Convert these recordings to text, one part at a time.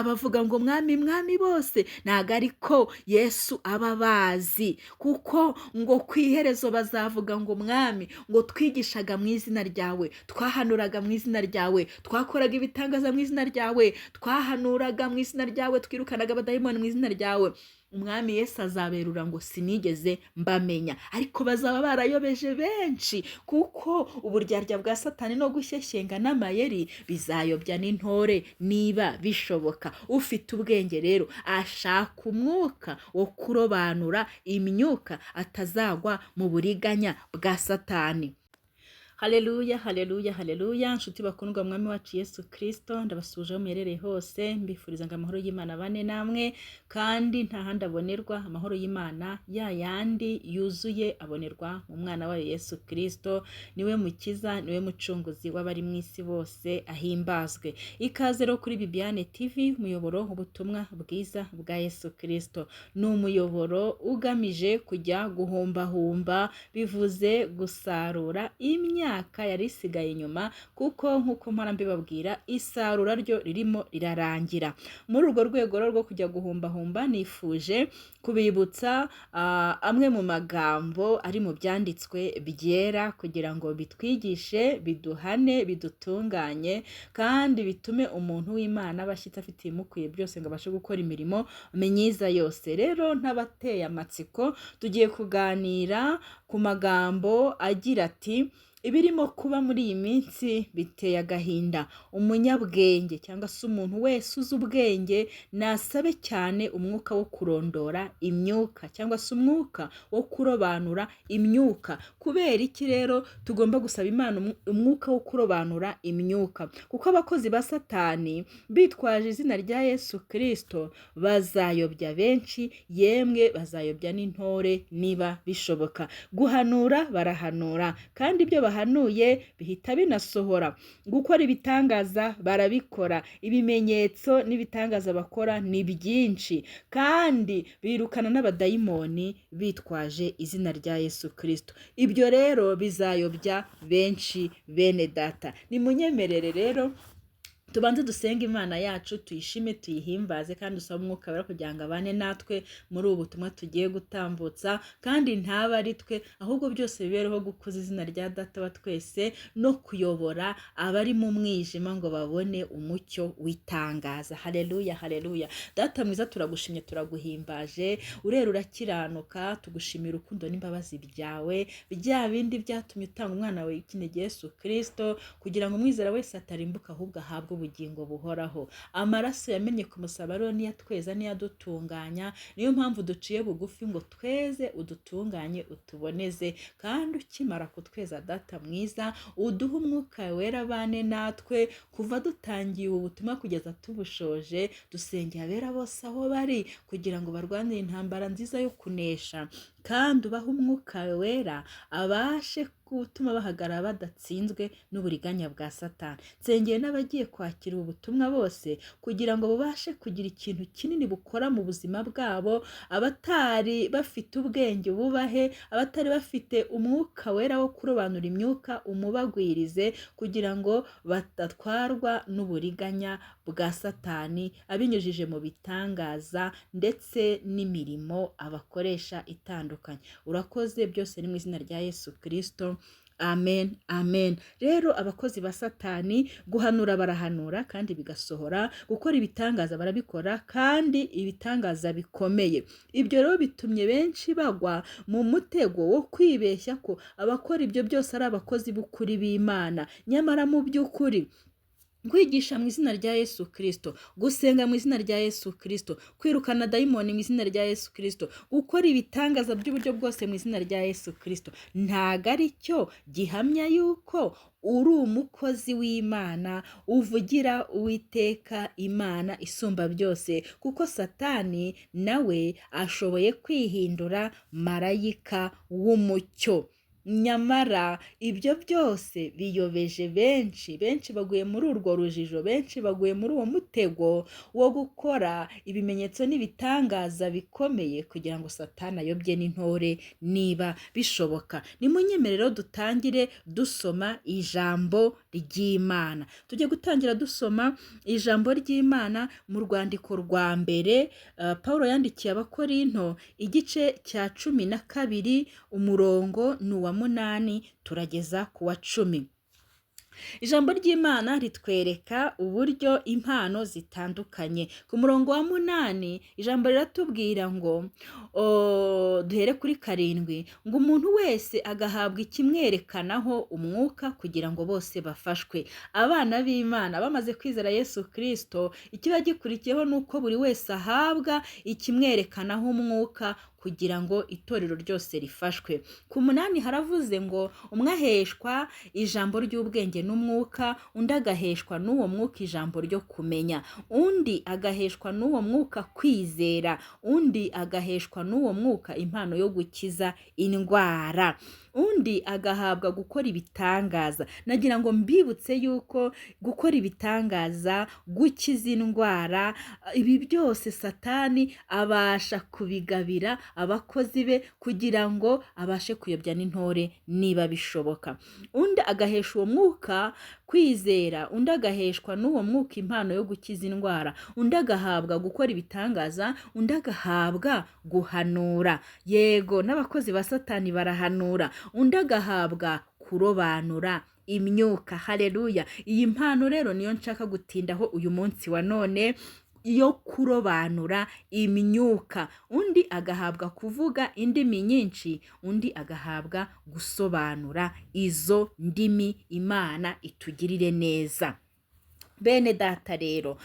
abavuga ngo mwami mwami bose ntago ariko Yesu aba bazi, kuko ngo ku iherezo bazavuga ngo mwami, ngo twigishaga mu izina ryawe, twahanuraga mu izina ryawe, twakoraga ibitangaza mu izina ryawe, twahanuraga mu izina ryawe, twirukanaga abadayimoni mu izina ryawe. Umwami Yesu azaberura ngo sinigeze mbamenya, ariko bazaba barayobeje benshi, kuko uburyarya bwa Satani no gushyeshyenga n'amayeri bizayobya n'intore niba bishoboka. Ufite ubwenge rero ashaka umwuka wo kurobanura imyuka atazagwa mu buriganya bwa Satani. Haleluya, haleluya, haleluya. Nshuti bakundwa mwami wacu Yesu Kristo, ndabasuje aho muherereye hose, mbifuriza ngo amahoro y'Imana bane namwe, kandi nta handi abonerwa amahoro y'Imana ya yandi yuzuye abonerwa mu mwana wayo Yesu Kristo. Niwe mukiza, niwe mucunguzi w'abari mu isi bose, ahimbazwe. Ikaze rero kuri Bibiane TV, umuyoboro ubutumwa bwiza bwa Yesu Kristo. Ni umuyoboro ugamije kujya guhumbahumba, bivuze gusarura imyaka yari isigaye inyuma, kuko nk'uko mpora mbibabwira isarura ryo ririmo rirarangira. Muri urwo rwego rwo kujya guhumbahumba, nifuje kubibutsa amwe mu magambo ari mu byanditswe byera, kugira ngo bitwigishe, biduhane, bidutunganye, kandi bitume umuntu w'Imana abashyitsi afite ibimukwiye byose ngo abashe gukora imirimo myiza yose. Rero ntabateye amatsiko, tugiye kuganira ku magambo agira ati: ibirimo kuba muri iyi minsi biteye agahinda. Umunyabwenge cyangwa se umuntu wese uzi ubwenge nasabe cyane umwuka wo kurondora imyuka, cyangwa se umwuka wo kurobanura imyuka. Kubera iki rero tugomba gusaba Imana umwuka wo kurobanura imyuka? Kuko abakozi ba Satani bitwaje izina rya Yesu Kristo bazayobya benshi, yemwe bazayobya n'intore niba bishoboka. Guhanura barahanura, kandi ibyo bahanuye bihita binasohora. Gukora ibitangaza barabikora, ibimenyetso n'ibitangaza bakora ni byinshi, kandi birukana n'abadayimoni bitwaje izina rya Yesu Kristo. Ibyo rero bizayobya benshi bene data. Nimunyemerere rero tubanze dusenga Imana yacu, tuyishime, tuyihimbaze, kandi usaba umwuka wera kugira ngo abane natwe muri ubu butumwa tugiye gutambutsa, kandi ntaba ari twe, ahubwo byose bibereho gukuza izina rya Data wa twese, no kuyobora abari mu mwijima ngo babone umucyo w'itangaza. Haleluya, haleluya. Data mwiza, turagushimye, turaguhimbaje, urera urakiranuka, tugushimira urukundo n'imbabazi byawe, bya bindi byatumye utanga umwana wawe w'ikinege Yesu Kristo, kugira ngo umwizera wese atarimbuka, ahubwo ahabwe ubugingo buhoraho. Amaraso yamenye ku musaraba rero niyo atweza, niyo adutunganya. Niyo mpamvu duciye bugufi ngo tweze, udutunganye, utuboneze, kandi ukimara kutweza Data mwiza, uduhe umwuka wera abane natwe, kuva dutangiye ubu butumwa kugeza tubushoje. Dusengera abera bose aho bari, kugira ngo barwanire intambara nziza yo kunesha, kandi ubahe umwuka wera abashe gutuma bahagarara badatsinzwe n'uburiganya bwa Satani. Nsengeye n'abagiye kwakira ubu butumwa bose, kugira ngo babashe kugira ikintu kinini bukora mu buzima bwabo. Abatari bafite ubwenge bubahe, abatari bafite umwuka wera wo kurobanura imyuka umubagwirize, kugira ngo badatwarwa n'uburiganya bwa Satani, abinyujije mu bitangaza ndetse n'imirimo abakoresha itandukanye. Urakoze, byose ni mu izina rya Yesu Kristo. Amen, amen. Rero abakozi ba Satani, guhanura barahanura kandi bigasohora, gukora ibitangaza barabikora, kandi ibitangaza bikomeye. Ibyo rero bitumye benshi bagwa mu mutego wo kwibeshya ko abakora ibyo byose ari abakozi b'ukuri b'Imana. Nyamara mu by'ukuri kwigisha mu izina rya Yesu Kristo, gusenga mu izina rya Yesu Kristo, kwirukana dayimoni mu izina rya Yesu Kristo, gukora ibitangaza by'uburyo bwose mu izina rya Yesu Kristo, ntago ari cyo gihamya yuko uri umukozi w'Imana uvugira Uwiteka Imana isumba byose, kuko Satani nawe ashoboye kwihindura marayika w'umucyo. nyamara ibyo byose biyobeje benshi baguye muri urwo rujijo, benshi baguye muri uwo mutego wo gukora ibimenyetso n'ibitangaza bikomeye kugira ngo Satani ayobye n'intore niba bishoboka. Nimunyemerero dutangire dusoma ijambo ry'Imana. Tujye gutangira dusoma ijambo ry'Imana mu rwandiko rwa mbere Pawulo yandikiye Abakorinto igice cya 12 umurongo ni uwa 8 turageza ku wa 10. Ijambo ry'Imana ritwereka uburyo impano zitandukanye. Ku murongo wa 8 ijambo riratubwira ngo duhere kuri 7 ngo umuntu wese agahabwa ikimwerekanaho umwuka kugira ngo bose bafashwe. Abana b'Imana bamaze kwizera Yesu Kristo, ikiba gikurikiyeho nuko buri wese ahabwa ikimwerekanaho umwuka kugira ngo itorero ryose rifashwe. Ku 8 haravuze ngo umwe aheshwa ijambo ry'ubwenge n'umwuka, undi agaheshwa n'uwo mwuka ijambo ryo kumenya, undi agaheshwa n'uwo mwuka kwizera, undi agaheshwa n'uwo mwuka impano yo gukiza indwara, undi agahabwa gukora ibitangaza. Nagira ngo mbibutse yuko gukora ibitangaza, gukiza indwara, ibi byose Satani abasha kubigabira abakozi be kugira ngo abashe kuyobya n'intore niba bishoboka. Undi agahesha uwo mwuka kwizera, undi agaheshwa n'uwo mwuka impano yo gukiza indwara, undi agahabwa gukora ibitangaza, undi agahabwa guhanura. Yego, n'abakozi ba Satani barahanura. Undi agahabwa kurobanura imyuka. Haleluya. Iyi mpano rero niyo nshaka gutindaho uyu munsi wa none, yo kurobanura imyuka. Undi agahabwa kuvuga indimi nyinshi, undi agahabwa gusobanura izo ndimi. Imana itugirire neza. Bene data rero,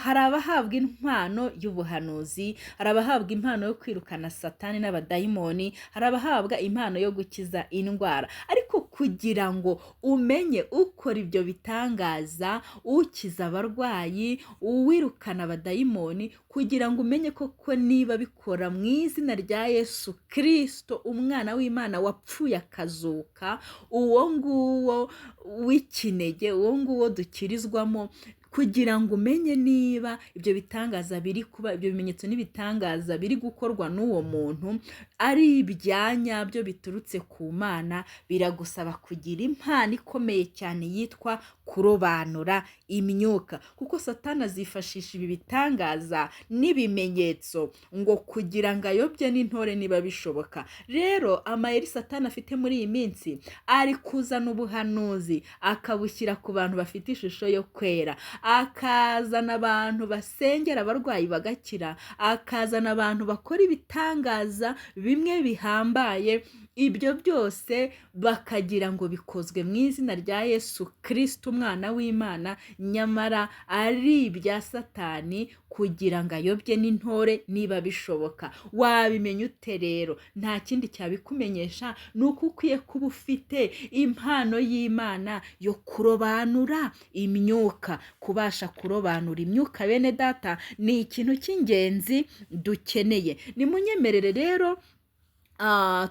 hari abahabwa impano y'ubuhanuzi, hari abahabwa impano yo kwirukana Satani n'abadayimoni, hari abahabwa impano yo gukiza indwara. Ariko kugira ngo umenye ukora ibyo bitangaza, ukiza abarwayi, uwirukana abadayimoni, kugira ngo umenye koko niba bikora mu izina rya Yesu Kristo, umwana w'Imana wapfuye akazuka, uwo nguwo w'ikinege, uwo nguwo dukirizwamo, kugira ngo umenye niba ibyo bitangaza biri kuba, ibyo bimenyetso n'ibitangaza biri gukorwa n'uwo muntu ari ibyanyabyo biturutse ku Mana, biragusaba kugira impano ikomeye cyane yitwa kurobanura imyuka. Kuko Satani azifashisha ibi bitangaza n'ibimenyetso ngo kugira ngo ayobye n'intore niba bishoboka. Rero amayeri Satani afite muri iyi minsi ari kuzana ubuhanuzi akabushyira ku bantu bafite ishusho yo kwera, akazana abantu basengera abarwayi bagakira, akazana abantu bakora ibitangaza bimwe bihambaye. Ibyo byose bakagira ngo bikozwe mu izina rya Yesu Kristo, umwana w'Imana, nyamara ari ibya Satani kugira ngo ayobye n'intore niba bishoboka. Wabimenya ute rero? Nta kindi cyabikumenyesha, ni uko ukwiye kuba ufite impano y'Imana yo kurobanura imyuka. Kubasha kurobanura imyuka, bene data, ni ikintu cy'ingenzi dukeneye. Nimunyemerere rero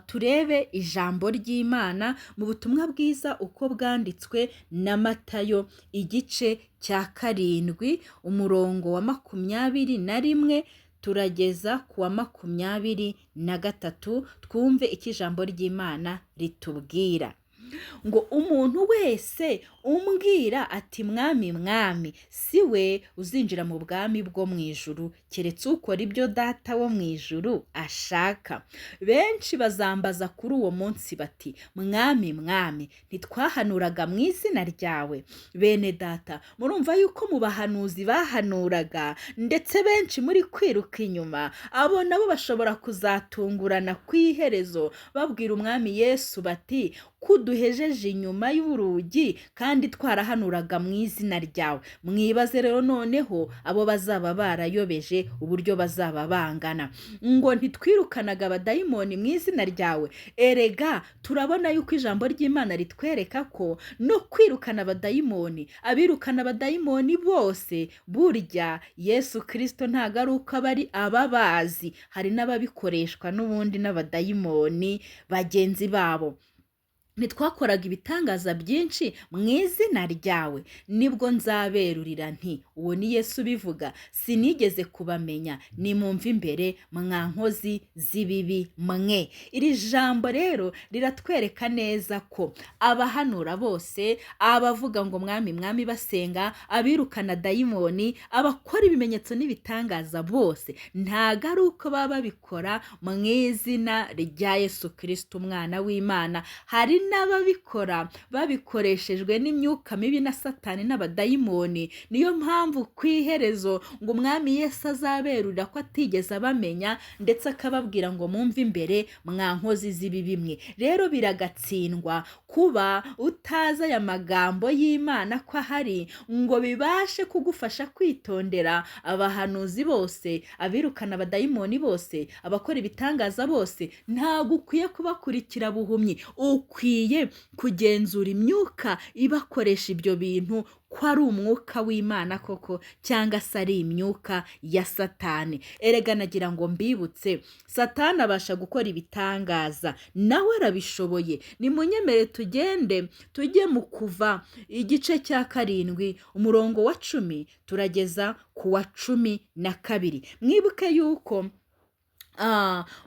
turebe ijambo ry'Imana mu butumwa bwiza uko bwanditswe na Matayo igice cya 7 umurongo wa 21 turageza ku wa 23. Twumve icyo ijambo ry'Imana ritubwira. Ngo umuntu wese umbwira ati mwami mwami, si we uzinjira mu bwami bwo mu ijuru, keretse ukora ibyo Data wo mu ijuru ashaka. Benshi bazambaza kuri uwo munsi bati, mwami mwami, ntitwahanuraga mu izina ryawe? Bene data, murumva yuko mu bahanuzi bahanuraga, ndetse benshi muri kwiruka inyuma, abo nabo bashobora kuzatungurana ku iherezo babwira umwami Yesu bati, ko duhejeje inyuma y'urugi kandi twarahanuraga mu izina ryawe. Mwibaze rero noneho abo bazaba barayobeje uburyo bazaba bangana. Ngo ntitwirukanaga abadayimoni mu izina ryawe. Erega turabona yuko ijambo ry'Imana ritwereka ko no kwirukana abadayimoni, abirukana abadayimoni bose burya Yesu Kristo ntago ari uko aba ari ababazi, hari n'ababikoreshwa n'ubundi n'abadayimoni bagenzi babo. Ntitwakoraga ibitangaza byinshi mu izina ryawe. Nibwo nzaberurira nti uwo ni Yesu ubivuga, sinigeze kubamenya, nimumve imbere mwa nkozi z'ibibi mwe. Iri jambo rero riratwereka neza ko abahanura bose, abavuga ngo mwami mwami basenga, abirukana dayimoni, abakora ibimenyetso n'ibitangaza bose ntago ari uko baba babikora mu izina rya Yesu Kristo umwana w'Imana. Hari n'ababikora babikoreshejwe n'imyuka mibi na Satani n'abadayimoni. Niyo mpamvu ku iherezo ngo umwami Yesu azaberurira ko atigeze abamenya, ndetse akababwira ngo mumve imbere mwa nkozi z'ibibi mwe. Rero biragatsindwa kuba utazi aya magambo y'Imana ko ahari ngo bibashe kugufasha kwitondera abahanuzi bose, abirukana abadayimoni bose, abakora ibitangaza bose. Ntabwo ukwiye kubakurikira buhumyi, ukwiye kugenzura imyuka ibakoresha ibyo bintu ko ari umwuka w'Imana koko cyangwa se ari imyuka ya Satani. Erega nagira ngo mbibutse, Satani abasha gukora ibitangaza, nawe arabishoboye. Nimunyemere tugende tujye mu Kuva igice cya 7 umurongo wa 10 turageza ku wa 12. Mwibuke yuko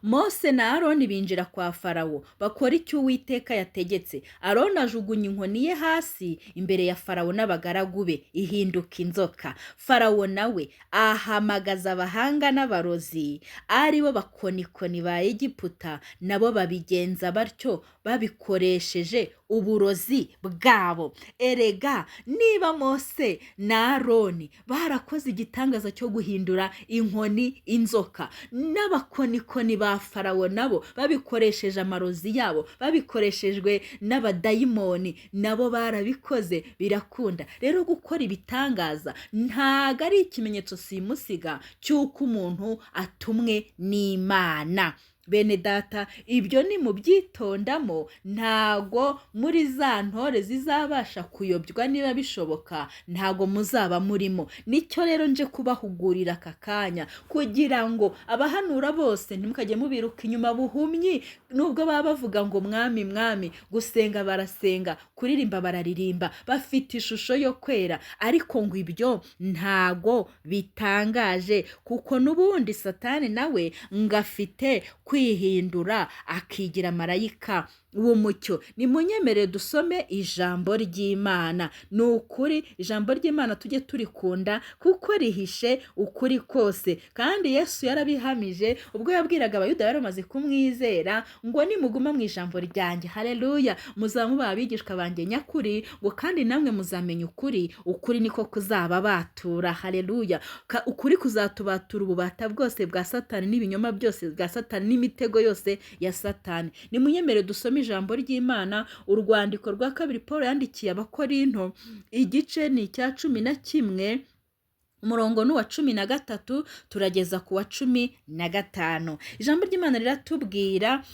Mose na Aroni binjira kwa Farawo, bakora icyo Uwiteka yategetse. Aroni ajugunya inkoni ye hasi imbere ya Farawo n'abagaragu be, ihinduka inzoka. Farawo nawe ahamagaza abahanga n'abarozi, ari bo bakonikoni ba Egiputa, nabo babigenza batyo babikoresheje uburozi bwabo. Erega niba Mose na Aroni barakoze igitangaza cyo guhindura inkoni inzoka, n'abakonikoni ba Farawo nabo babikoresheje amarozi yabo, babikoreshejwe n'abadayimoni, nabo barabikoze birakunda. Rero gukora ibitangaza ntago ari ikimenyetso simusiga cy'uko umuntu atumwe n'Imana. Bene data, ibyo ni mu byitondamo, ntago muri za ntore zizabasha kuyobywa. Niba bishoboka ntago muzaba murimo. Nicyo rero nje kubahugurira aka kanya, kugira ngo abahanura bose ntimukajye mubiruka inyuma buhumyi. Nubwo baba bavuga ngo mwami mwami, gusenga barasenga, kuririmba bararirimba, bafite ishusho yo kwera, ariko ngo ibyo ntago bitangaje, kuko n'ubundi Satani nawe ngafite kwihindura akigira marayika w'umucyo. Nimunyemere dusome ijambo ry'Imana. Ni ukuri ijambo ry'Imana tujye turikunda, kuko rihishe ukuri kose. Kandi Yesu yarabihamije ubwo yabwiraga abayuda bari bamaze kumwizera ngo nimuguma mu ijambo ryanjye, haleluya, muzamuba abigishwa banjye nyakuri, ngo kandi namwe muzamenya ukuri, ukuri niko kuzababatura, haleluya. Ukuri kuzatubatura ububata bwose bwa Satani n'ibinyoma byose bwa Satani n'imitego yose ya Satani. Nimunyemere dusome ijambo ry'Imana, urwandiko rwa 2 Paulo yandikiye Abakorinto, igice ni icya 11 umurongo n'uwa 13 turageza ku wa 15. Ijambo ry'Imana riratubwira,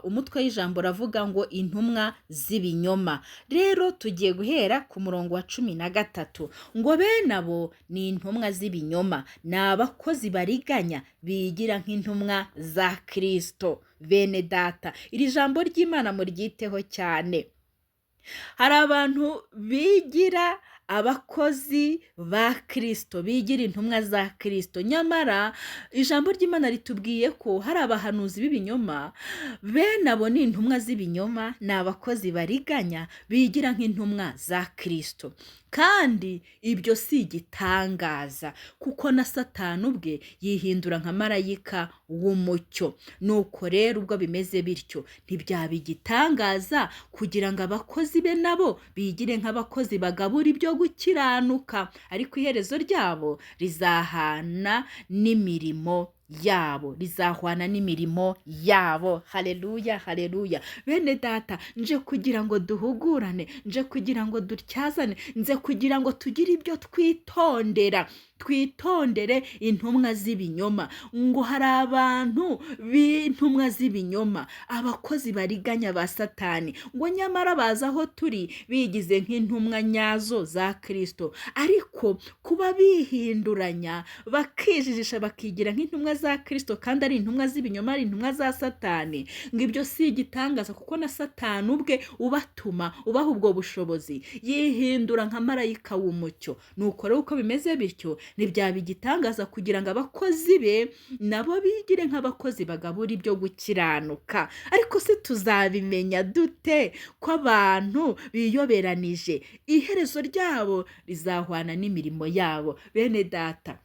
umutwe w'ijambo ravuga ngo intumwa z'ibinyoma. Rero tugiye guhera ku murongo wa 13, ngo bene abo ni intumwa z'ibinyoma, ni abakozi bariganya bigira nk'intumwa za Kristo. Bene data, iri jambo ry'Imana muryiteho cyane. Hari abantu bigira abakozi ba Kristo, bigira intumwa za Kristo, nyamara ijambo ry'Imana ritubwiye ko hari abahanuzi b'ibinyoma. Bene abo ni intumwa z'ibinyoma, ni abakozi bariganya bigira nk'intumwa za Kristo. Kandi ibyo si igitangaza, kuko na Satani ubwe yihindura nka marayika w'umucyo. Nuko rero ubwo bimeze bityo, ntibyaba igitangaza kugira ngo abakozi be nabo bigire nk'abakozi bagabura ibyo gukiranuka, ariko iherezo ryabo rizahana n'imirimo yabo, rizahwana n'imirimo yabo. Haleluya, haleluya. Bene data, nje kugira ngo duhugurane, nje kugira ngo dutyazane, nze kugira ngo tugire ibyo twitondere intumwa z'ibinyoma. Ngo hari abantu b'intumwa z'ibinyoma, abakozi bariganya ba Satani, ngo nyamara baza aho turi bigize nk'intumwa nyazo za Kristo, ariko kuba bihinduranya bakijijisha bakigira nk'intumwa za Kristo kandi ari intumwa z'ibinyoma, ari intumwa za Satani, ngo ibyo si igitangaza, kuko na Satani ubwe ubatuma, ubaha ubwo bushobozi, yihindura nka marayika w'umucyo. Nuko rero uko bimeze bityo, ntibyaba igitangaza kugira ngo abakozi be nabo bigire nk'abakozi bagabura ibyo gukiranuka. Ariko se tuzabimenya dute ko abantu biyoberanije? Iherezo ryabo rizahwana n'imirimo yabo. Bene data,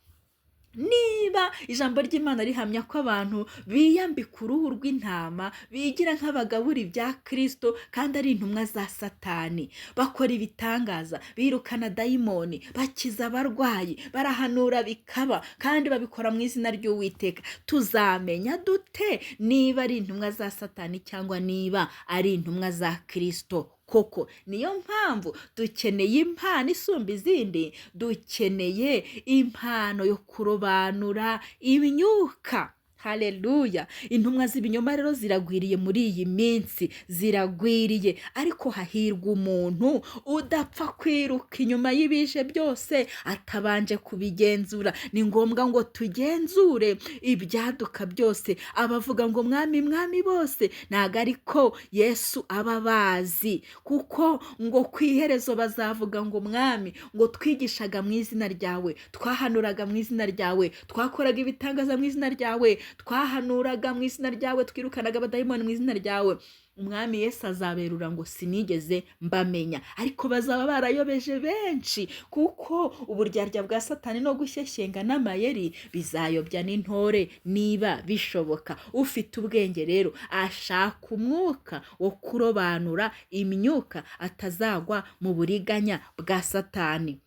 niba ijambo ry'Imana rihamya ko abantu biyambika uruhu rw'intama, bigira nk'abagabura ibya Kristo kandi ari intumwa za Satani, bakora ibitangaza, birukana dayimoni, bakiza abarwayi, barahanura bikaba, kandi babikora mu izina ry'Uwiteka, tuzamenya dute niba ari intumwa za Satani cyangwa niba ari intumwa za Kristo koko? Niyo mpamvu dukeneye impano isumba izindi, dukeneye impano yo kurobanura imyuka. Haleluya. Intumwa z'ibinyoma rero ziragwiriye muri iyi minsi, ziragwiriye, ariko hahirwa umuntu udapfa kwiruka inyuma y'ibije byose atabanje kubigenzura. Ni ngombwa ngo tugenzure ibyaduka byose. Abavuga ngo mwami mwami bose, ntago ariko Yesu aba bazi, kuko ngo ku iherezo bazavuga ngo mwami, ngo twigishaga mu izina ryawe, twahanuraga mu izina ryawe, twakoraga ibitangaza mu izina ryawe, twahanuraga mu izina ryawe, twirukanaga abadayimoni mu izina ryawe. Umwami Yesu azaberura ngo sinigeze mbamenya. Ariko bazaba barayobeje benshi, kuko uburyarya bwa Satani no gushyeshyenga n'amayeri bizayobya n'intore niba bishoboka. Ufite ubwenge rero ashaka umwuka wo kurobanura imyuka, atazagwa mu buriganya bwa Satani.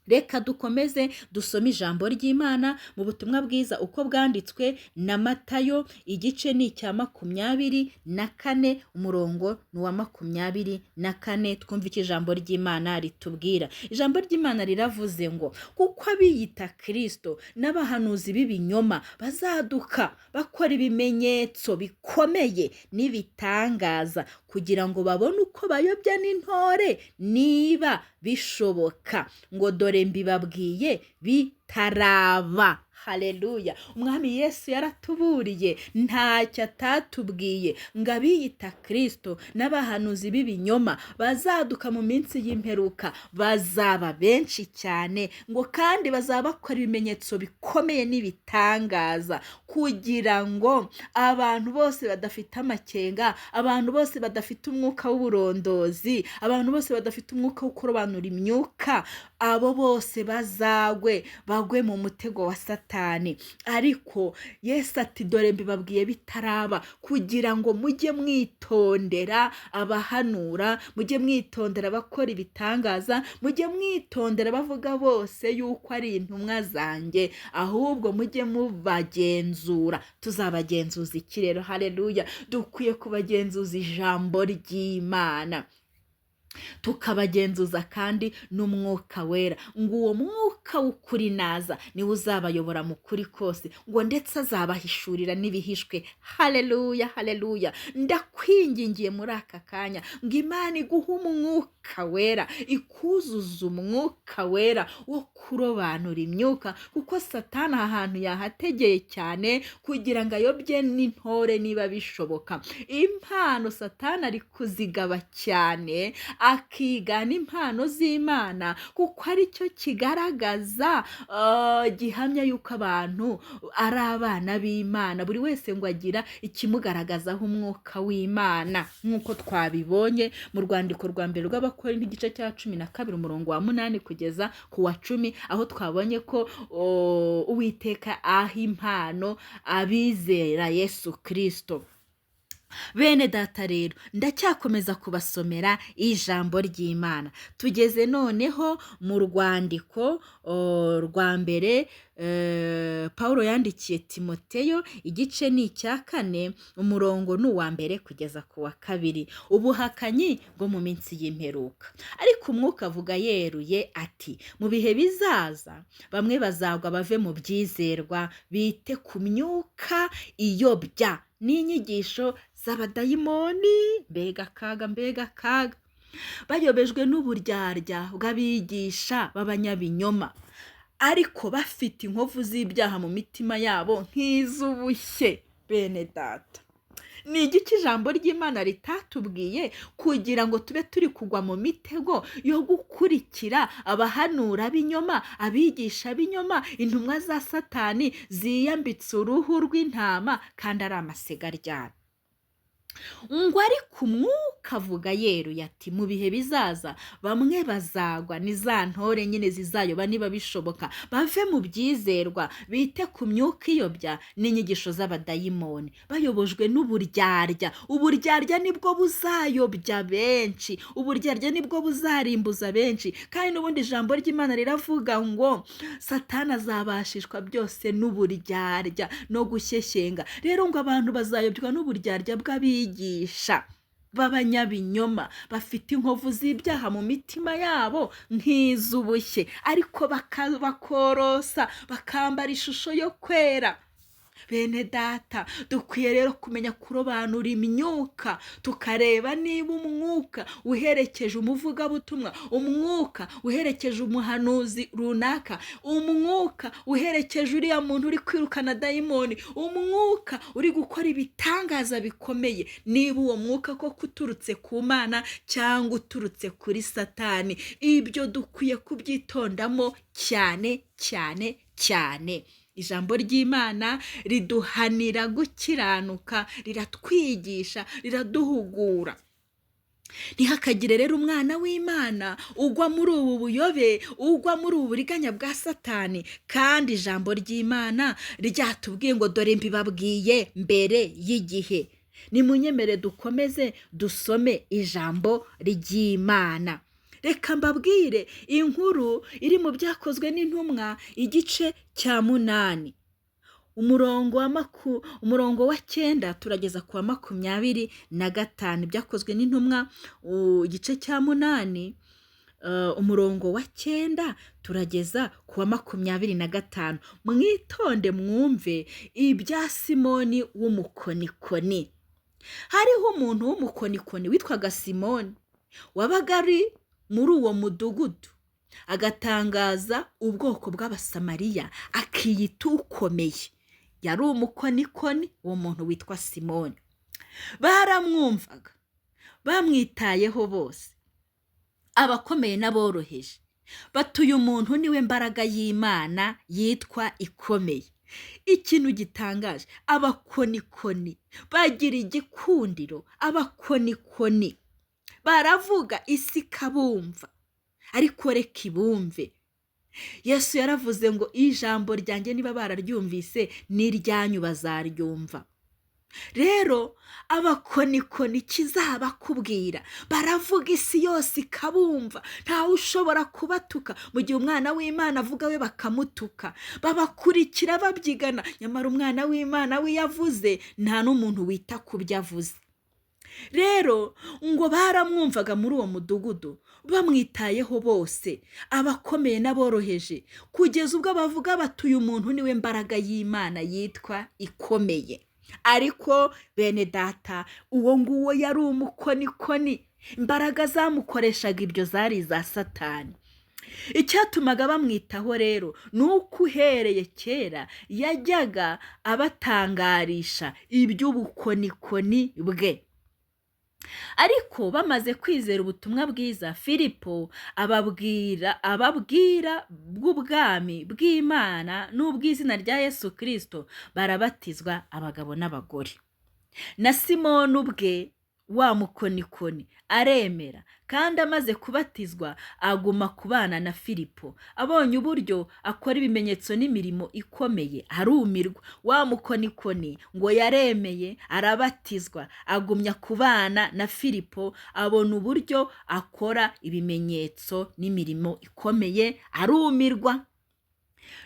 Reka dukomeze dusome ijambo ry'Imana mu butumwa bwiza uko bwanditswe na Matayo, igice ni icya 24, umurongo ni uwa 24. Twumva icyo ijambo ry'Imana ritubwira. Ijambo ry'Imana riravuze ngo, kuko abiyita Kristo n'abahanuzi b'ibinyoma bazaduka bakora ibimenyetso bikomeye n'ibitangaza, kugira ngo babone uko bayobya n'intore niba bishoboka. Ngo dore mbibabwiye bitaraba. Haleluya. Umwami Yesu yaratuburiye, ntacyo atatubwiye, ngo abiyita Kristo n'abahanuzi b'ibinyoma bazaduka mu minsi y'imperuka, bazaba benshi cyane, ngo kandi bazaba bakora ibimenyetso bikomeye n'ibitangaza, kugira ngo abantu bose badafite amakenga, abantu bose badafite umwuka w'uburondozi, abantu bose badafite umwuka wo kurobanura imyuka, abo bose bagwe mu mutego wa Satani. Ariko Yesu ati dore mbibabwiye bitaraba, kugira ngo mujye mwitondera abahanura, mujye mwitondera abakora ibitangaza, mujye mwitondera bavuga bose yuko ari intumwa zanjye, ahubwo mujye mubagenzura. Tuzabagenzuza iki rero? Haleluya. Dukwiye kubagenzuza ijambo ry'Imana, tukabagenzuza kandi n'umwuka wera. Ngo uwo mwuka w'ukuri naza niwe uzabayobora mu kuri kose, ngo ndetse azabahishurira n'ibihishwe. Haleluya, haleluya. Ndakwingingiye muri aka kanya ngo Imana iguhe umwuka wera, ikuzuza umwuka wera wo kurobanura imyuka, kuko Satani aha hantu yahategeye cyane kugira ngo ayobye n'intore niba bishoboka. Impano Satani ari kuzigaba cyane, akigana impano z'Imana, kuko ari cyo kigaragaza gihamya yuko abantu ari abana b'Imana. Buri wese ngo agira ikimugaragazaho umwuka w'Imana, nk'uko twabibonye mu rwandiko rwa mbere rw'Abakorinto igice cya 12 umurongo wa 8 kugeza ku wa 10, aho twabonye ko Uwiteka aha impano abizera Yesu Kristo. Bene data rero ndacyakomeza kubasomera ijambo ry'Imana. Tugeze noneho mu rwandiko rwa mbere Pawulo yandikiye Timoteyo, igice ni icya 4, umurongo ni uwa mbere kugeza ku wa 2. Ubuhakanyi bwo mu minsi y'imperuka. Ariko umwuka avuga yeruye ati, mu bihe bizaza bamwe bazagwa bave mu byizerwa, bite ku myuka iyobya n'inyigisho z'abadayimoni. Mbega kaga, bayobejwe n'uburyarya bw'abigisha b'abanyabinyoma, ariko bafite inkovu z'ibyaha mu mitima yabo nk'iz'ubushye. Bene data, ni igiki ijambo ry'Imana ritatubwiye kugira ngo tube turi kugwa mu mitego yo gukurikira abahanura b'inyoma, abigisha b'inyoma, intumwa za Satani ziyambitse uruhu rw'intama kandi ari amasegaryana? Ngo ariko umwuka avuga yeruye ati, mu bihe bizaza bamwe bazagwa, ni za ntore nyine zizayoba niba bishoboka, bave mu byizerwa, bite ku myuka iyobya n'inyigisho z'abadayimoni, bayobojwe n'uburyarya. Uburyarya nibwo buzayobya benshi, uburyarya nibwo buzarimbuza benshi. Kandi n'ubundi ijambo ry'Imana riravuga ngo Satani azabashishwa byose n'uburyarya no gushyeshyenga. Rero ngo abantu bazayobywa n'uburyarya bw'abigisha b'abanyabinyoma, bafite inkovu z'ibyaha mu mitima yabo nk'iz'ubushye, ariko bakorosa bakambara ishusho yo kwera. Bene data, dukwiye rero kumenya kurobanura imyuka, tukareba niba umwuka uherekeje umuvugabutumwa, umwuka uherekeje umuhanuzi runaka, umwuka uherekeje uriya muntu uri kwirukana dayimoni, umwuka uri gukora ibitangaza bikomeye, niba uwo mwuka koko uturutse ku Mana cyangwa uturutse kuri Satani. Ibyo dukwiye kubyitondamo cyane cyane cyane. Ijambo ry'Imana riduhanira gukiranuka, riratwigisha, riraduhugura. Ntihakagire rero umwana w'Imana ugwa muri ubu buyobe, ugwa muri ubu buriganya bwa Satani. Kandi ijambo ry'Imana ryatubwiye ngo dore mbibabwiye mbere y'igihe. Nimunyemere dukomeze dusome ijambo ry'Imana. Reka mbabwire inkuru iri mu Byakozwe n'Intumwa, igice cya 8, umurongo wa 9 turageza ku wa 25. Byakozwe n'Intumwa igice cya 8, umurongo wa 9 turageza ku wa 25. Mwitonde mwumve ibya Simoni w'umukonikoni. Hariho umuntu w'umukonikoni witwaga Simoni, wabaga ari muri uwo mudugudu, agatangaza ubwoko bw'Abasamariya, akiyita ukomeye. Yari umukonikoni, uwo muntu witwa Simoni. Baramwumvaga, bamwitayeho bose, abakomeye n'aboroheje. Batuye umuntu niwe mbaraga y'Imana yitwa ikomeye. Ikintu gitangaje, abakonikoni bagira igikundiro. Abakonikoni baravuga isi kabumva, ariko reka ibumve. Yesu yaravuze ngo ijambo ryanjye niba bararyumvise n'iryanyu bazaryumva. Rero abakonikoni kizabakubwira, baravuga isi yose ikabumva, ntawe ushobora kubatuka. Mu gihe umwana w'Imana avuga we bakamutuka, babakurikira babyigana. Nyamara umwana w'Imana we yavuze, nta n'umuntu wita ku byo avuze. Rero ngo baramwumvaga muri uwo mudugudu, bamwitayeho bose, abakomeye n'aboroheje, kugeza ubwo bavuga batuye umuntu niwe mbaraga y'Imana yitwa ikomeye. Ariko bene data, uwo nguwo yari umukonikoni. Imbaraga zamukoreshaga ibyo zari za Satani. Icyatumaga bamwitaho rero ni uko uhereye kera yajyaga abatangarisha iby'ubukonikoni bwe. Ariko bamaze kwizera ubutumwa bwiza, Filipo ababwira bw'ubwami bw'Imana n'ubw'izina rya Yesu Kristo, barabatizwa abagabo n'abagore. Na Simoni ubwe wa mukonikoni aremera, kandi amaze kubatizwa aguma kubana na Filipo. Abonye uburyo akora ibimenyetso n'imirimo ikomeye arumirwa. Wa mukonikoni ngo yaremeye, arabatizwa, agumya kubana na Filipo, abona uburyo akora ibimenyetso n'imirimo ikomeye arumirwa.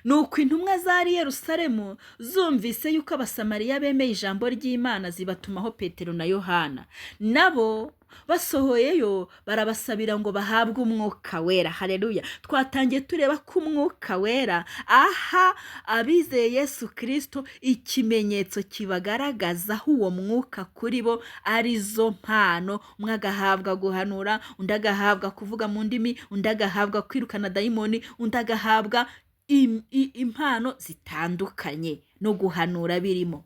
Nuko intumwa zari Yerusalemu zumvise yuko abasamariya bemeye ijambo ry'Imana, zibatumaho Petero na Yohana. Nabo basohoyeyo barabasabira ngo bahabwe umwuka wera. Haleluya! Twatangiye tureba ko umwuka wera aha abizeye Yesu Kristo ikimenyetso kibagaragazaho uwo mwuka kuri bo, arizo mpano. Umwe agahabwa guhanura, undi agahabwa kuvuga mu ndimi, undi agahabwa kwirukana dayimoni, undi agahabwa impano zitandukanye no guhanura birimo.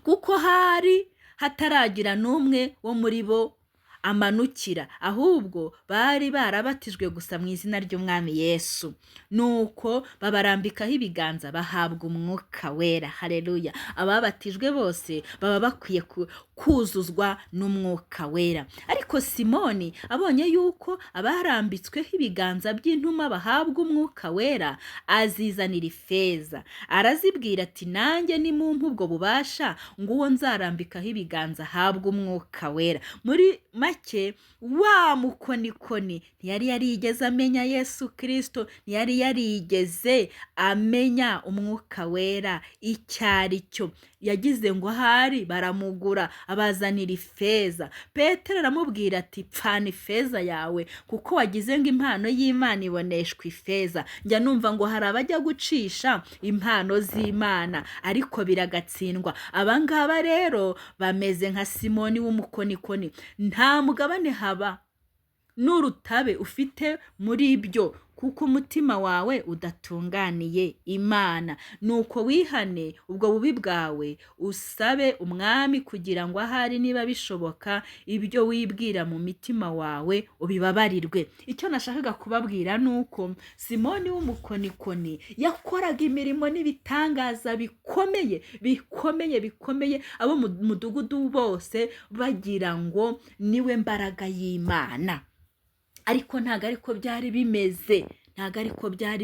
Kuko hari hataragira n'umwe wo muri bo amanukira, ahubwo bari barabatijwe gusa mu izina ry'Umwami Yesu. Nuko babarambikaho ibiganza, bahabwa umwuka wera. Haleluya! Ababatijwe bose baba bakwiye kuzuzwa n'umwuka wera. Ariko Simoni abonye yuko abarambitsweho ibiganza by'intuma bahabwa umwuka wera, azizanira ifeza, arazibwira ati, nanjye nimumpe ubwo bubasha ngo uwo nzarambikaho ibiganza ahabwe umwuka wera. Muri make, wa mukonikoni ntiyari yarigeze amenya Yesu Kristo, ntiyari yarigeze amenya umwuka wera icyo ari cyo. Yagize ngo ahari baramugura, abazanira ifeza. Petero aramubwira ati, pfana ifeza yawe, kuko wagize ngo impano y'Imana iboneshwa ifeza. Njya numva ngo hari abajya gucisha impano z'Imana ariko biragatsindwa. Abangaba rero bameze nka Simoni w'umukonikoni, nta mugabane haba n'urutabe ufite muri ibyo, kuko umutima wawe udatunganiye Imana. Nuko wihane ubwo bubi bwawe, usabe Umwami kugira ngo ahari niba bishoboka ibyo wibwira mu mitima wawe ubibabarirwe. Icyo nashakaga kubabwira nuko Simoni w'umukonikoni yakoraga imirimo n'ibitangaza bikomeye, abo mu mudugudu bose bagira ngo niwe mbaraga y'Imana. Ariko ntago ariko byari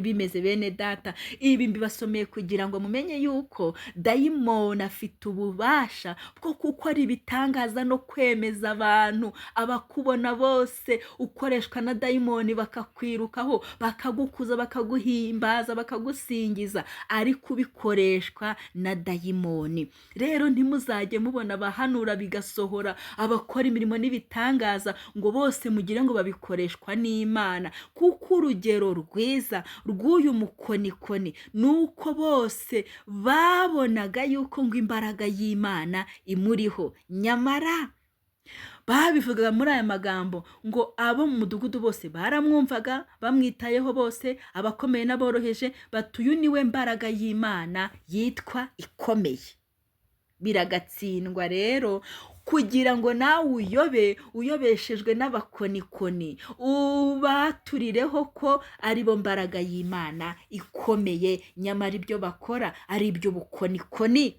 bimeze, bene data. Ibi mbibasomeye kugira ngo mumenye yuko dayimoni afite ububasha bwo gukora ibitangaza no kwemeza abantu. Abakubona bose ukoreshwa na dayimoni bakakwirukaho, bakagukuza, bakaguhimbaza, bakagusingiza, ariko ubikoreshwa na dayimoni. Rero ntimuzajye mubona abahanura bigasohora, abakora imirimo n'ibitangaza ngo bose mugire ngo babikoreshwa n'Imana, kuko urugero rwiza rw'uyu mukonikoni nuko bose babonaga yuko ngo imbaraga y'Imana imuriho. Nyamara babivugaga muri aya magambo ngo abo mu mudugudu bose baramwumvaga, bamwitayeho bose, abakomeye n'aboroheje, batuyu niwe mbaraga y'Imana yitwa ikomeye. Biragatsindwa rero kugira ngo nawe uyobeshejwe n'abakonikoni, ubaturireho ko ari bo mbaraga y'Imana ikomeye, nyamara ibyo bakora ari iby'ubukonikoni.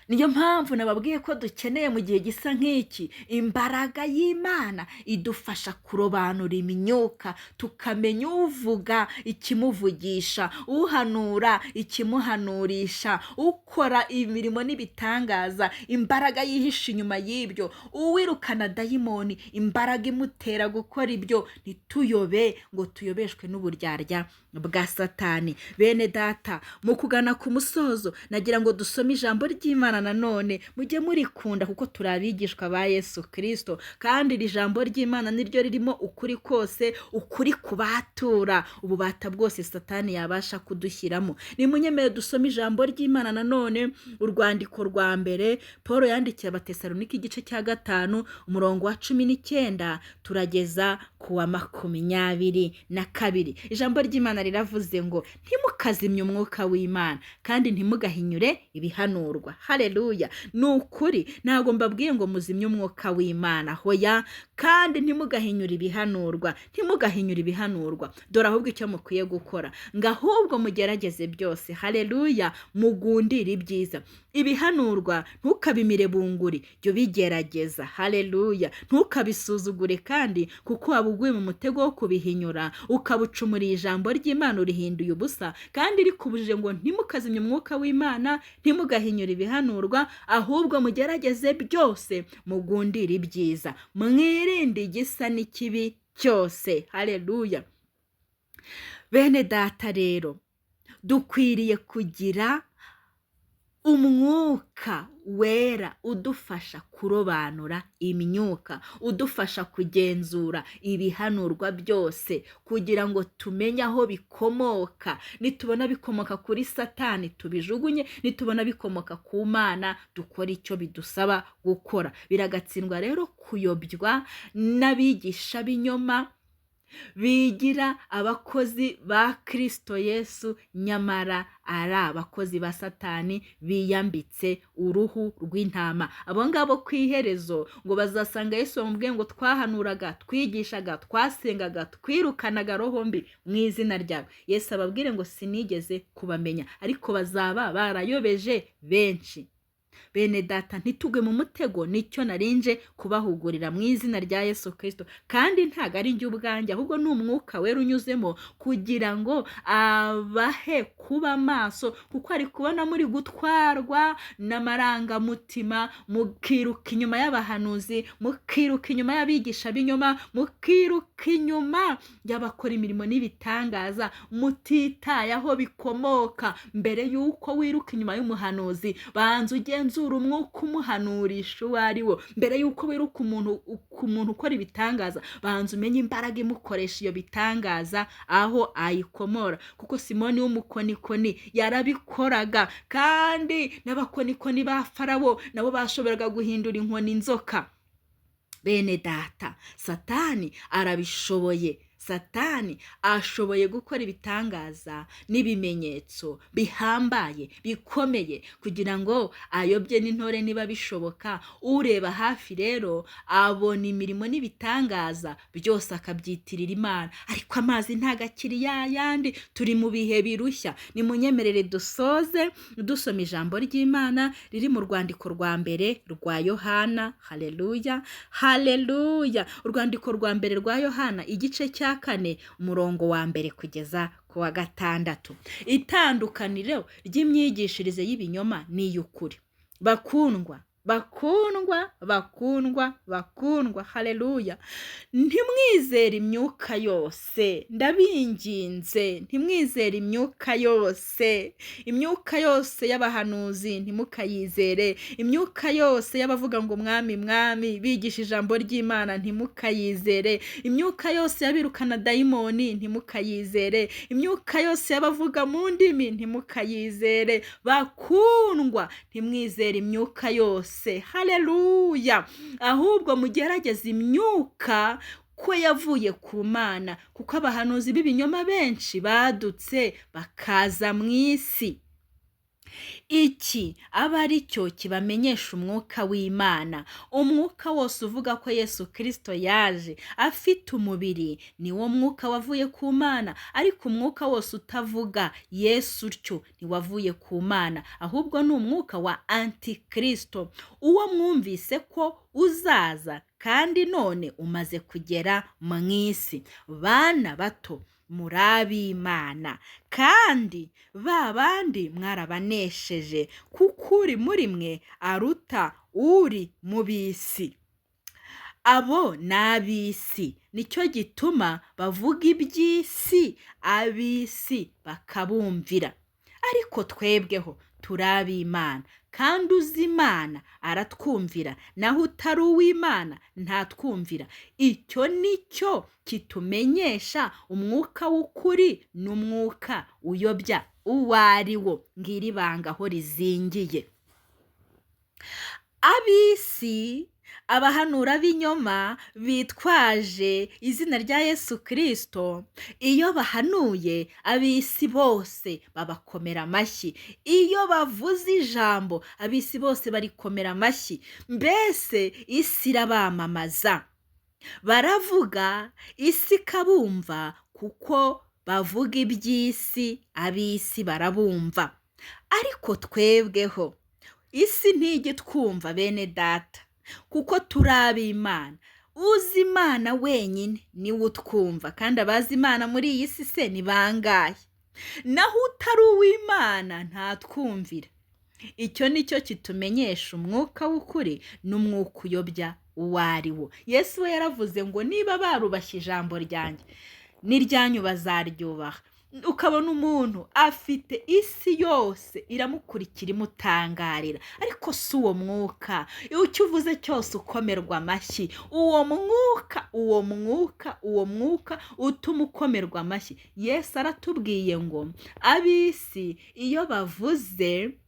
Niyo mpamvu nababwiye ko dukeneye mu gihe gisa nk'iki imbaraga y'Imana idufasha kurobanura imyuka, tukamenya uvuga ikimuvugisha, uhanura ikimuhanurisha, ukora imirimo n'ibitangaza imbaraga yihishe inyuma y'ibyo, uwirukana dayimoni imbaraga imutera gukora ibyo. Ntituyobe ngo tuyobeshwe n'uburyarya bwa Satani. Bene data, mu kugana ku musozo nagira ngo dusome ijambo ry'Imana nanone, mujye murikunda kuko turi abigishwa ba Yesu Kristo, kandi iri jambo ry'Imana niryo ririmo ukuri kose, ukuri kubatura ububata bwose Satani yabasha kudushyiramo. Nimunyemere dusome ijambo ry'Imana nanone, urwandiko rwa mbere Paulo yandikiye Abatesalonike igice cya 5 umurongo wa 19 turageza ku wa 22. Ijambo ry'Imana riravuze ngo, ntimukazimye umwuka w'Imana kandi ntimugahinyure ibihanurwa. Haleluya. haleluya. Ni ukuri ntabwo mbabwiye ngo muzimye umwuka w'Imana, hoya, kandi ntimugahinyure ibihanurwa, dore ahubwo icyo mukwiye gukora ngo ahubwo mugerageze byose, haleluya, mugundire ibyiza. Ibihanurwa ntukabimire bunguri, jya ubigerageza, haleluya, ntukabisuzugure kandi kuko waba uguye mu mutego wo kubihinyura ukabucumuriye ijambo ry'Imana urihinduye ubusa, kandi rikubujije ngo ntimukazimye umwuka w'Imana, ntimugahinyure ibihanurwa, ahubwo mugerageze byose mugundire ibyiza, mwirinde igisa n'ikibi cyose, haleluya. Bene data rero, dukwiriye kugira umwuka wera udufasha kurobanura imyuka, udufasha kugenzura ibihanurwa byose kugira ngo tumenye aho bikomoka. Nitubona bikomoka kuri Satani tubijugunye, nitubona bikomoka ku Mana dukora icyo bidusaba gukora. Biragatsindwa rero kuyobywa n'abigisha b'inyoma bigira abakozi ba Kristo Yesu, nyamara ari abakozi ba Satani biyambitse uruhu rw'intama. Abo ngabo ku iherezo ngo bazasanga Yesu bamubwiye ngo twahanuraga, twigishaga, twasengaga, twirukanaga roho mbi mu izina ryawe. Yesu ababwire ngo sinigeze kubamenya, ariko bazaba barayobeje benshi. Bene data, ntitugwe mu mutego, nicyo narinje kubahugurira mu izina rya Yesu Kristo. Kandi ntago ari njye ubwanjye, ahubwo ni umwuka wera unyuzemo kugira ngo abahe kuba maso, kuko ari kubona muri gutwarwa n'amarangamutima, mukiruka inyuma y'abahanuzi, mukiruka inyuma y'abigisha b'inyoma, mukiruka inyuma y'abakora imirimo n'ibitangaza, mutitaye aho bikomoka. Mbere y'uko wiruka inyuma y'umuhanuzi, banza ugenzura umwuka umuhanurisha uwo ari wo. Mbere y'uko wiruka umuntu ukora ibitangaza, banza umenye imbaraga imukoresha iyo bitangaza aho ayikomora, kuko Simoni w'umukonikoni yarabikoraga, kandi n'abakonikoni ba Farawo nabo bashoboraga guhindura inkoni inzoka. Bene data, Satani arabishoboye. Satani ashoboye gukora ibitangaza n'ibimenyetso bihambaye bikomeye kugira ngo ayobye n'intore niba bishoboka. Ureba hafi rero abona imirimo n'ibitangaza byose akabyitirira Imana, ariko amazi ntagakiri yayandi. Turi mu bihe birushya. Nimunyemerere dusoze dusoma ijambo ry'Imana riri mu rwandiko rwa mbere rwa Yohana, haleluya, haleluya. Urwandiko rwa mbere rwa Yohana igice cya 4 umurongo wa mbere kugeza ku wa 6. Itandukaniro ry'imyigishirize y'ibinyoma ni y'ukuri. Bakundwa, haleluya. Ntimwizere imyuka yose, ndabinginze, ntimwizere imyuka yose. Imyuka yose y'abahanuzi ntimukayizere, imyuka yose y'abavuga ngo mwami mwami bigisha ijambo ry'Imana ntimukayizere, imyuka yose y'abirukana dayimoni ntimukayizere, imyuka yose y'abavuga mu ndimi ntimukayizere. Bakundwa, ntimwizere imyuka yose, haleluya, ahubwo mugerageze imyuka ko yavuye ku Mana, kuko abahanuzi b'ibinyoma benshi badutse bakaza mu isi. Iki aba ari cyo kibamenyesha umwuka w'Imana. Umwuka wose uvuga ko Yesu Kristo yaje afite umubiri ni wo mwuka wavuye ku Mana, ariko umwuka wose utavuga Yesu utyo ntiwavuye ku Mana, ahubwo ni umwuka wa Antikristo, uwo mwumvise ko uzaza kandi none umaze kugera mu isi. Bana bato, muri ab'Imana, kandi ba bandi mwarabanesheje, kuko uri muri mwe aruta uri mu b'isi. Abo ni ab'isi, nicyo gituma bavuga iby'isi, ab'isi bakabumvira. Ariko twebweho turi ab'Imana, kandi uzi Imana aratwumvira, naho utari uw'Imana ntatwumvira. Icyo nicyo kitumenyesha umwuka w'ukuri n'umwuka uyobya uwo ari wo. Ngiri banga aho rizingiye. Ab'isi abahanura b'inyoma bitwaje izina rya Yesu Kristo, iyo bahanuye ab'isi bose babakomera amashyi, iyo bavuze ijambo ab'isi bose barikomera amashyi, mbese isi irabamamaza, baravuga isi ikabumva kuko bavuga iby'isi, ab'isi barabumva. Ariko twebweho isi ntigitwumva bene data, kuko turi ab'Imana. Uzi Imana wenyine niwe utwumva, kandi abazi Imana muri iyi si se ni bangahe? Naho utari uw'Imana ntatwumvira. Icyo ni cyo kitumenyesha umwuka w'ukuri n'umwuka uyobya uwo ari wo. Yesu we yaravuze ngo niba barubashye ijambo ryanjye n'iryanyu bazaryubaha. Ukabona umuntu afite isi yose iramukurikira imutangarira, ariko si uwo mwuka. Icyo uvuze cyose ukomerwa amashyi, uwo mwuka utuma ukomerwa amashyi. Yesu aratubwiye ngo ab'isi iyo bavuze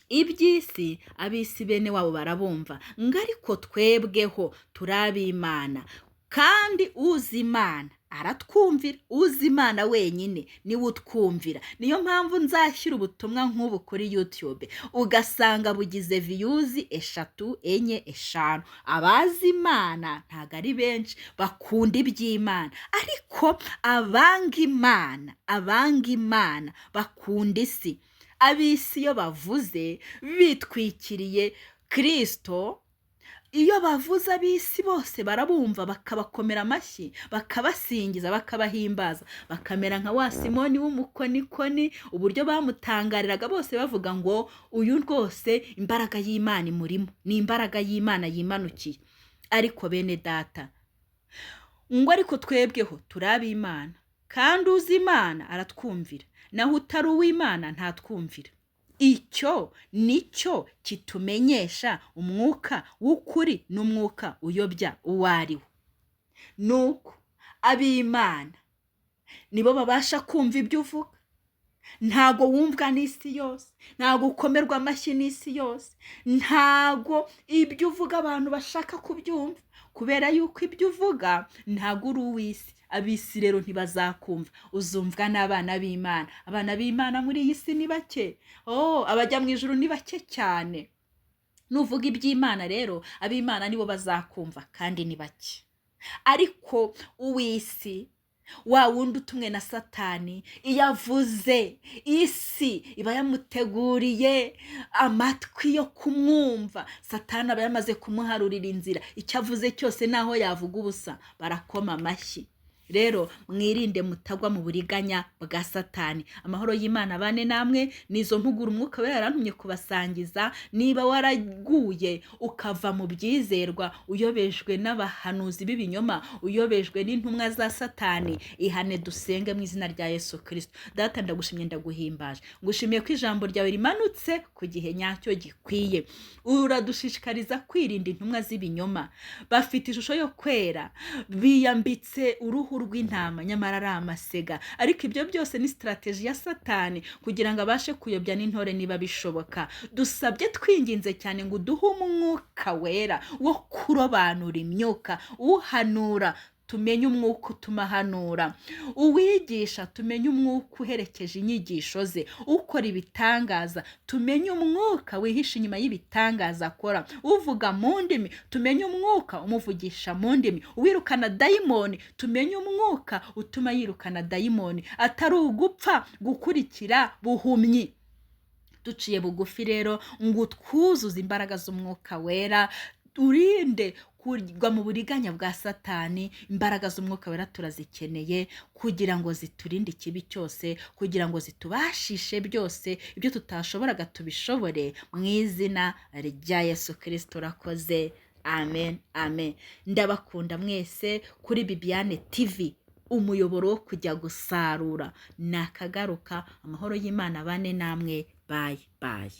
iby'isi, ab'isi bene wabo barabumva, ngo ariko twebweho turi ab'Imana, kandi uzi Imana aratwumvira. Uzi Imana wenyine niwe utwumvira. Niyo mpamvu nzashyira ubutumwa nk'ubu kuri YouTube ugasanga bugize views 3, 4, 5. Abazi Imana ntago ari benshi bakunda iby'Imana, ariko abanga Imana bakunda isi. Ab'isi iyo bavuze bitwikiriye Kristo, iyo bavuze ab'isi bose barabumva, bakabakomera amashyi, bakabasingiza, bakabahimbaza, bakamera nka wa Simoni w'umukonikoni, uburyo bamutangariraga bose bavuga ngo uyu rwose imbaraga y'Imana imurimo, ni imbaraga y'Imana yimanukiye. Ariko bene data, ngo ariko twebweho turi ab'Imana, kandi uzi Imana aratwumvira, naho utari uw'Imana ntatwumvira. Icyo nicyo kitumenyesha umwuka w'ukuri n'umwuka uyobya uwo ari wo. Nuko ab'Imana nibo babasha kumva ibyo uvuga. Ntago wumvwa n'isi yose, ntago ukomerwa amashyi n'isi yose, ntago ibyo uvuga abantu bashaka kubyumva, kubera yuko ibyo uvuga ntago uri uw'isi. Ab'isi rero ntibazakumva, uzumvwa n'abana b'Imana. Abana b'Imana muri iyi si ni bake, abajya mu ijuru ni bake cyane. Nuvuga iby'Imana rero ab'Imana nibo bazakumva, kandi ni bake. Ariko uw'isi, wa wundi utumwe na Satani, iyo avuze isi iba yamuteguriye amatwi yo kumwumva. Satani aba yamaze kumuharurira inzira, icyo avuze cyose naho yavuga ubusa barakoma amashyi. Rero mwirinde mutagwa mu buriganya bwa Satani. Amahoro y'Imana bane namwe. Nizo mpugura umwuka wera yarantumye kubasangiza. Niba waraguye ukava mu byizerwa, uyobejwe n'abahanuzi b'ibinyoma, uyobejwe n'intumwa za Satani, ihane dusenge mu izina rya Yesu Kristo. Data ndagushimye, ndaguhimbaje, ngushimiye ko ijambo ryawe rimanutse ku gihe nyacyo gikwiye. Uradushishikariza kwirinda intumwa z'ibinyoma, bafite ishusho yo kwera, biyambitse uruhu rw'intama, nyamara ari amasega. Ariko ibyo byose ni strategy ya Satani kugira ngo abashe kuyobya n'intore niba bishoboka. Dusabye twinginze cyane ngo duhe umwuka wera wo kurobanura imyuka, uhanura tumenye umwuka utuma ahanura, uwigisha tumenye umwuka uherekeje inyigisho ze, ukora ibitangaza tumenye umwuka wihisha inyuma y'ibitangaza akora, uvuga mu ndimi tumenye umwuka umuvugisha mu ndimi, uwirukana dayimoni tumenye umwuka utuma yirukana dayimoni, atari ugupfa gukurikira buhumyi. Duciye bugufi rero ngo twuzuze imbaraga z'umwuka wera, turinde kugwa mu buriganya bwa Satani. Imbaraga z'umwuka wera turazikeneye kugira ngo ziturinde ikibi cyose, kugira ngo zitubashishe byose, ibyo tutashoboraga tubishobore, mu izina rya Yesu Kristo. Urakoze, amen, amen. Ndabakunda mwese kuri Bibiane TV, umuyoboro wo kujya gusarura. Nakagaruka. Amahoro y'Imana bane namwe. Bye bye.